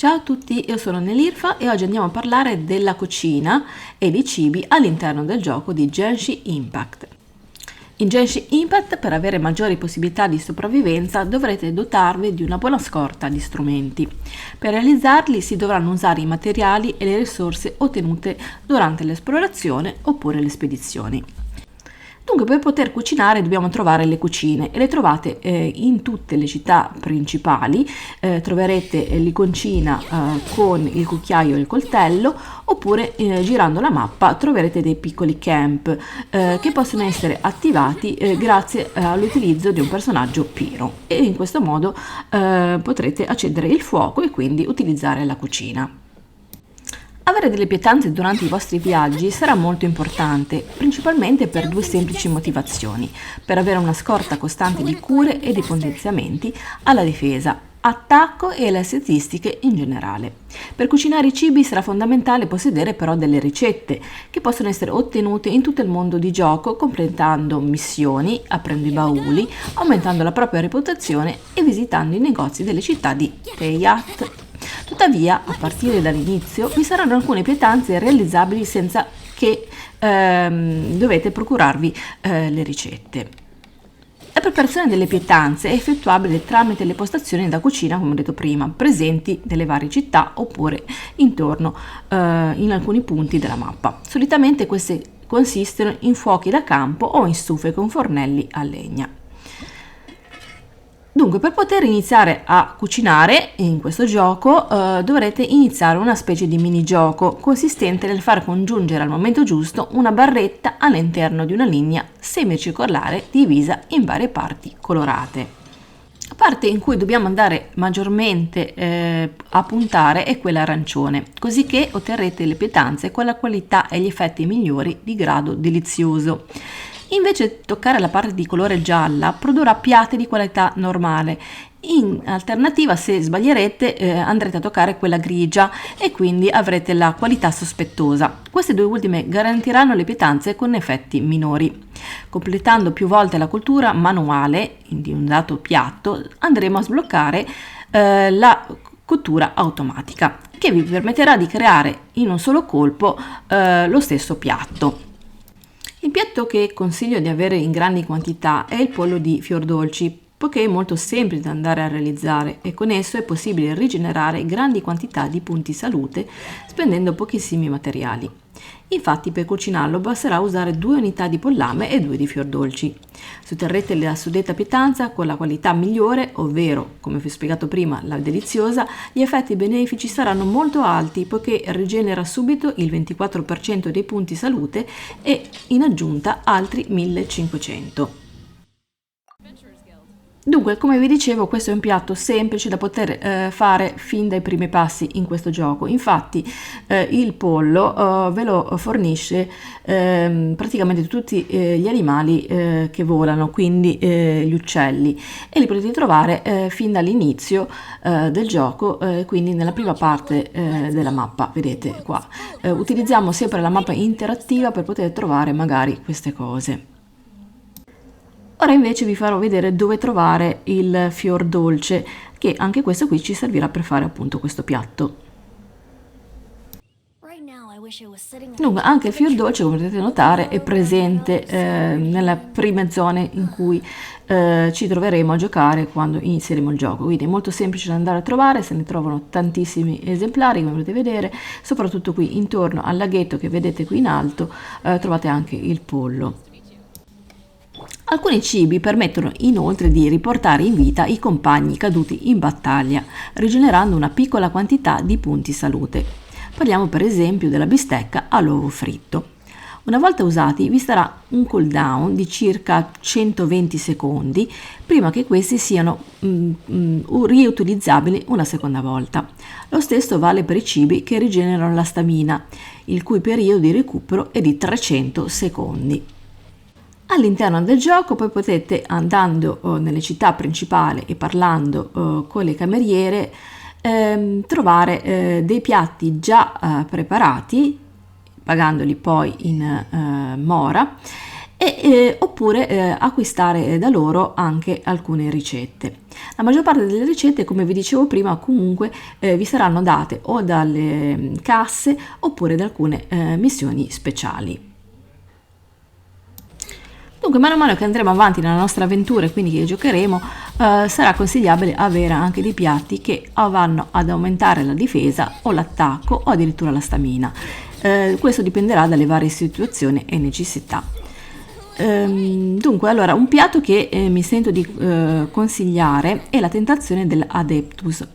Ciao a tutti, io sono Nelirfa e oggi andiamo a parlare della cucina e dei cibi all'interno del gioco di Genshin Impact. In Genshin Impact, per avere maggiori possibilità di sopravvivenza, dovrete dotarvi di una buona scorta di strumenti. Per realizzarli si dovranno usare i materiali e le risorse ottenute durante l'esplorazione oppure le spedizioni. Dunque, per poter cucinare dobbiamo trovare le cucine e le trovate in tutte le città principali. Troverete l'iconcina con il cucchiaio e il coltello, oppure girando la mappa troverete dei piccoli camp che possono essere attivati grazie all'utilizzo di un personaggio Pyro, e in questo modo potrete accendere il fuoco e quindi utilizzare la cucina. Avere delle pietanze durante i vostri viaggi sarà molto importante, principalmente per due semplici motivazioni: per avere una scorta costante di cure e di potenziamenti alla difesa, attacco e alle statistiche in generale. Per cucinare i cibi sarà fondamentale possedere però delle ricette che possono essere ottenute in tutto il mondo di gioco, completando missioni, aprendo i bauli, aumentando la propria reputazione e visitando i negozi delle città di Teyat. Tuttavia, a partire dall'inizio vi saranno alcune pietanze realizzabili senza che dovete procurarvi le ricette. La preparazione delle pietanze è effettuabile tramite le postazioni da cucina, come ho detto prima, presenti nelle varie città oppure intorno in alcuni punti della mappa. Solitamente queste consistono in fuochi da campo o in stufe con fornelli a legna. Dunque, per poter iniziare a cucinare in questo gioco dovrete iniziare una specie di minigioco consistente nel far congiungere al momento giusto una barretta all'interno di una linea semicircolare divisa in varie parti colorate. La parte in cui dobbiamo andare maggiormente a puntare è quella arancione, così che otterrete le pietanze con la qualità e gli effetti migliori di grado delizioso. Invece toccare la parte di colore gialla produrrà piatti di qualità normale. In alternativa, se sbaglierete, andrete a toccare quella grigia e quindi avrete la qualità sospettosa. Queste due ultime garantiranno le pietanze con effetti minori. Completando più volte la cottura manuale di un dato piatto, andremo a sbloccare la cottura automatica, che vi permetterà di creare in un solo colpo lo stesso piatto. Il piatto che consiglio di avere in grandi quantità è il pollo di fiordolci, poiché è molto semplice da andare a realizzare e con esso è possibile rigenerare grandi quantità di punti salute spendendo pochissimi materiali. Infatti, per cucinarlo basterà usare 2 unità di pollame e 2 di fiordolci. Se otterrete la suddetta pietanza con la qualità migliore, ovvero, come vi ho spiegato prima, la deliziosa, gli effetti benefici saranno molto alti, poiché rigenera subito il 24% dei punti salute e in aggiunta altri 1500. Dunque, come vi dicevo, questo è un piatto semplice da poter fare fin dai primi passi in questo gioco. Infatti il pollo ve lo fornisce praticamente tutti gli animali che volano, quindi gli uccelli, e li potete trovare fin dall'inizio del gioco, quindi nella prima parte della mappa, vedete qua. Utilizziamo sempre la mappa interattiva per poter trovare magari queste cose. Ora invece vi farò vedere dove trovare il fior dolce, che anche questo qui ci servirà per fare appunto questo piatto. Dunque, anche il fior dolce, come potete notare, è presente nelle prime zone in cui ci troveremo a giocare quando inizieremo il gioco, quindi è molto semplice da andare a trovare. Se ne trovano tantissimi esemplari, come potete vedere, soprattutto qui intorno al laghetto che vedete qui in alto trovate anche il pollo. Alcuni cibi permettono inoltre di riportare in vita i compagni caduti in battaglia, rigenerando una piccola quantità di punti salute. Parliamo per esempio della bistecca all'uovo fritto. Una volta usati vi sarà un cooldown di circa 120 secondi prima che questi siano riutilizzabili una seconda volta. Lo stesso vale per i cibi che rigenerano la stamina, il cui periodo di recupero è di 300 secondi. All'interno del gioco poi potete, andando nelle città principali e parlando con le cameriere, trovare dei piatti già preparati, pagandoli poi in mora, oppure acquistare da loro anche alcune ricette. La maggior parte delle ricette, come vi dicevo prima, comunque vi saranno date o dalle casse oppure da alcune missioni speciali. Dunque, man mano che andremo avanti nella nostra avventura e quindi che giocheremo, sarà consigliabile avere anche dei piatti che vanno ad aumentare la difesa o l'attacco o addirittura la stamina. Questo dipenderà dalle varie situazioni e necessità. Dunque, allora, un piatto che mi sento di consigliare è la tentazione dell'Adeptus.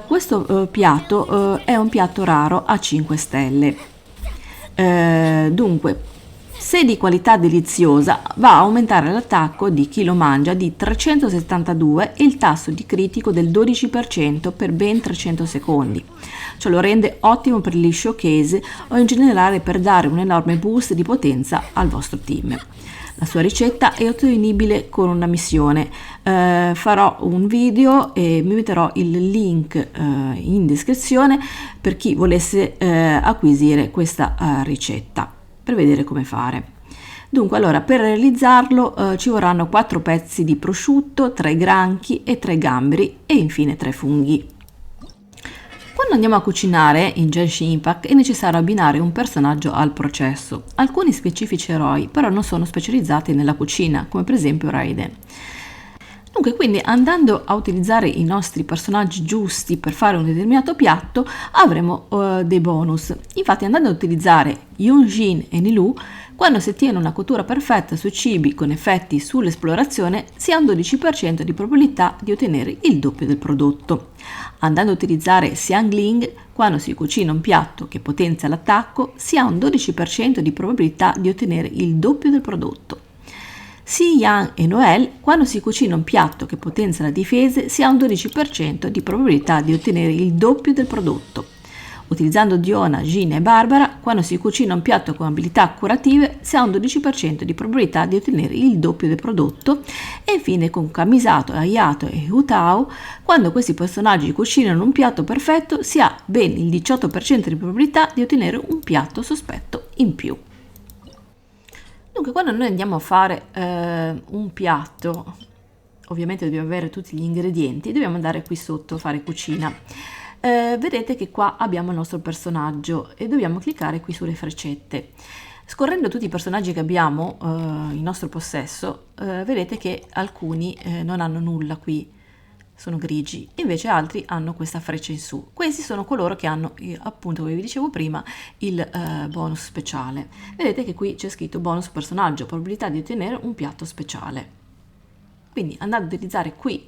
Questo piatto è un piatto raro a 5 stelle. Dunque, se di qualità deliziosa, va a aumentare l'attacco di chi lo mangia di 372 e il tasso di critico del 12% per ben 300 secondi. Ciò lo rende ottimo per gli showcase o in generale per dare un enorme boost di potenza al vostro team. La sua ricetta è ottenibile con una missione. Farò un video e mi metterò il link in descrizione per chi volesse acquisire questa ricetta, per vedere come fare. Dunque, allora, per realizzarlo ci vorranno 4 pezzi di prosciutto, 3 granchi e 3 gamberi e infine 3 funghi. Quando andiamo a cucinare in Genshin Impact è necessario abbinare un personaggio al processo. Alcuni specifici eroi però non sono specializzati nella cucina, come per esempio Raiden. Dunque, quindi andando a utilizzare i nostri personaggi giusti per fare un determinato piatto avremo dei bonus. Infatti, andando a utilizzare Yunjin e Nilou, quando si ottiene una cottura perfetta sui cibi con effetti sull'esplorazione, si ha un 12% di probabilità di ottenere il doppio del prodotto. Andando a utilizzare Xiangling, quando si cucina un piatto che potenzia l'attacco, si ha un 12% di probabilità di ottenere il doppio del prodotto. Si Yang e Noel, quando si cucina un piatto che potenzia la difesa, si ha un 12% di probabilità di ottenere il doppio del prodotto. Utilizzando Diona, Gina e Barbara, quando si cucina un piatto con abilità curative, si ha un 12% di probabilità di ottenere il doppio del prodotto. E infine con Kamisato, Ayato e Hutao, quando questi personaggi cucinano un piatto perfetto, si ha ben il 18% di probabilità di ottenere un piatto sospetto in più. Dunque, quando noi andiamo a fare un piatto, ovviamente dobbiamo avere tutti gli ingredienti, dobbiamo andare qui sotto a fare cucina. Vedete che qua abbiamo il nostro personaggio e dobbiamo cliccare qui sulle freccette. Scorrendo tutti i personaggi che abbiamo in nostro possesso, vedete che alcuni non hanno nulla qui, sono grigi, invece altri hanno questa freccia in su. Questi sono coloro che hanno, appunto, come vi dicevo prima, il bonus speciale. Vedete che qui c'è scritto bonus personaggio, probabilità di ottenere un piatto speciale. Quindi, andando ad utilizzare qui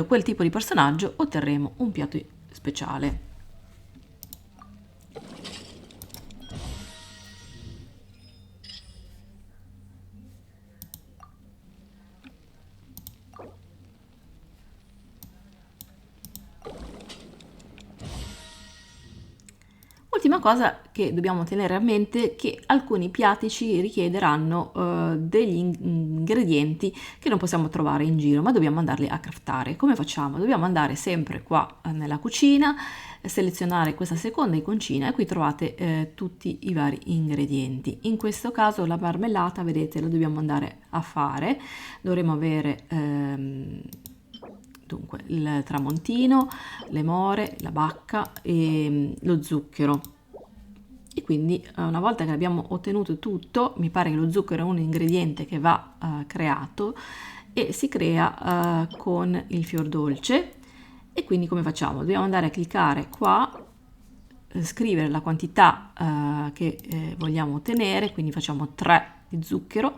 quel tipo di personaggio, otterremo un piatto speciale. Ultima cosa che dobbiamo tenere a mente è che alcuni piatti ci richiederanno degli ingredienti che non possiamo trovare in giro, ma dobbiamo andarli a craftare. Come facciamo? Dobbiamo andare sempre qua nella cucina, selezionare questa seconda iconcina e qui trovate tutti i vari ingredienti. In questo caso la marmellata, vedete, la dobbiamo andare a fare. Dovremo avere dunque il tramontino, le more, la bacca e lo zucchero. E quindi una volta che abbiamo ottenuto tutto, mi pare che lo zucchero è un ingrediente che va creato e si crea con il fior dolce. E quindi come facciamo? Dobbiamo andare a cliccare qua, scrivere la quantità che vogliamo ottenere, quindi facciamo 3 di zucchero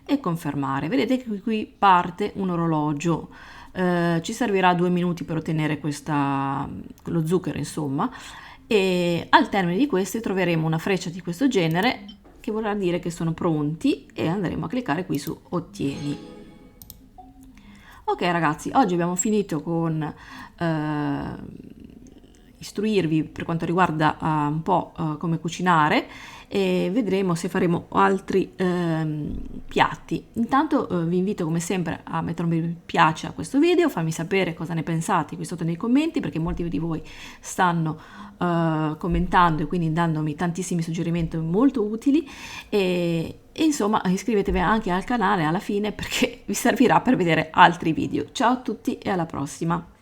e confermare. Vedete che qui parte un orologio. Ci servirà 2 minuti per ottenere lo zucchero, insomma, e al termine di questi troveremo una freccia di questo genere che vorrà dire che sono pronti e andremo a cliccare qui su ottieni. Ok ragazzi, oggi abbiamo finito con istruirvi per quanto riguarda un po' come cucinare, e vedremo se faremo altri piatti. Intanto vi invito come sempre a mettere un mi piace a questo video, farmi sapere cosa ne pensate qui sotto nei commenti, perché molti di voi stanno commentando e quindi dandomi tantissimi suggerimenti molto utili, e insomma iscrivetevi anche al canale alla fine, perché vi servirà per vedere altri video. Ciao a tutti e alla prossima!